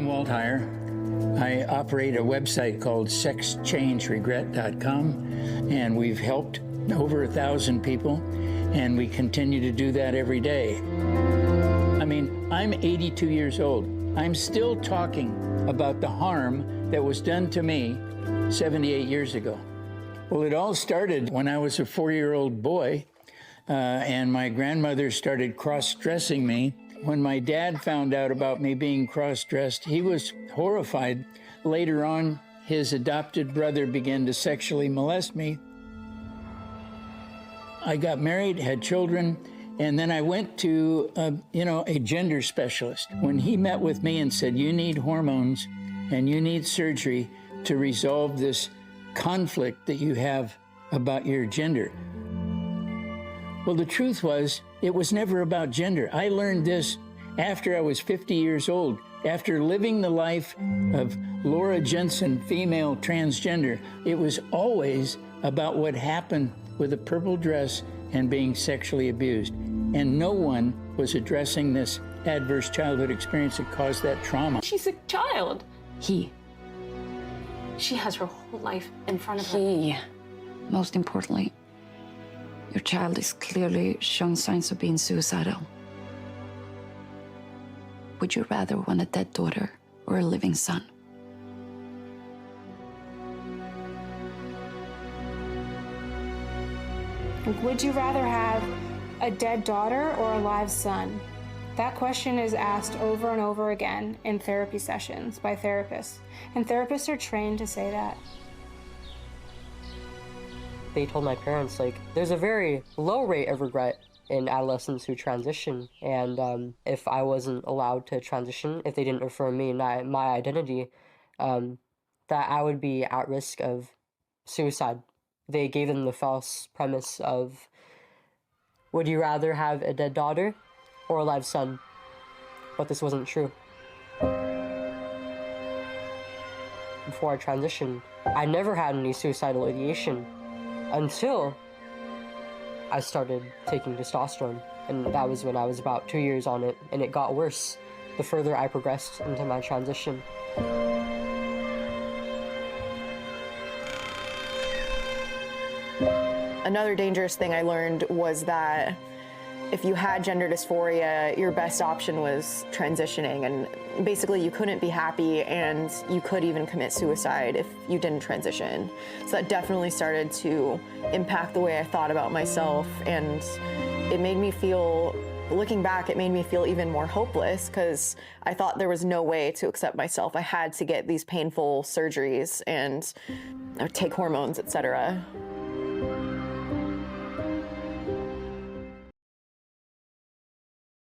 Walt Heyer. I operate a website called sexchangeregret.com, and we've helped over 1,000 people, and we continue to do that every day. I mean, I'm 82 years old. I'm still talking about the harm that was done to me 78 years ago. Well, it all started when I was a 4-year-old boy, and my grandmother started cross-dressing me. When my dad found out about me being cross-dressed, he was horrified. Later on, his adopted brother began to sexually molest me. I got married, had children, and then I went to a gender specialist. When he met with me and said, you need hormones and you need surgery to resolve this conflict that you have about your gender. Well, the truth was, it was never about gender. I learned this after I was 50 years old, after living the life of Laura Jensen, female transgender. It was always about what happened with a purple dress and being sexually abused. And no one was addressing this adverse childhood experience that caused that trauma. She's a child. He. She has her whole life in front of her. Most importantly, your child is clearly showing signs of being suicidal. Would you rather want a dead daughter or a living son? Would you rather have a dead daughter or a live son? That question is asked over and over again in therapy sessions by therapists, and therapists are trained to say that. They told my parents, like, there's a very low rate of regret in adolescents who transition, and if I wasn't allowed to transition, if they didn't affirm me and my identity, that I would be at risk of suicide. They gave them the false premise of, would you rather have a dead daughter or a live son? But this wasn't true. Before I transitioned, I never had any suicidal ideation until I started taking testosterone. And that was when I was about 2 years on it, and it got worse the further I progressed into my transition. Another dangerous thing I learned was that if you had gender dysphoria, your best option was transitioning, and basically you couldn't be happy, and you could even commit suicide if you didn't transition. So that definitely started to impact the way I thought about myself, and it made me feel, looking back, it made me feel even more hopeless because I thought there was no way to accept myself. I had to get these painful surgeries and take hormones, etc.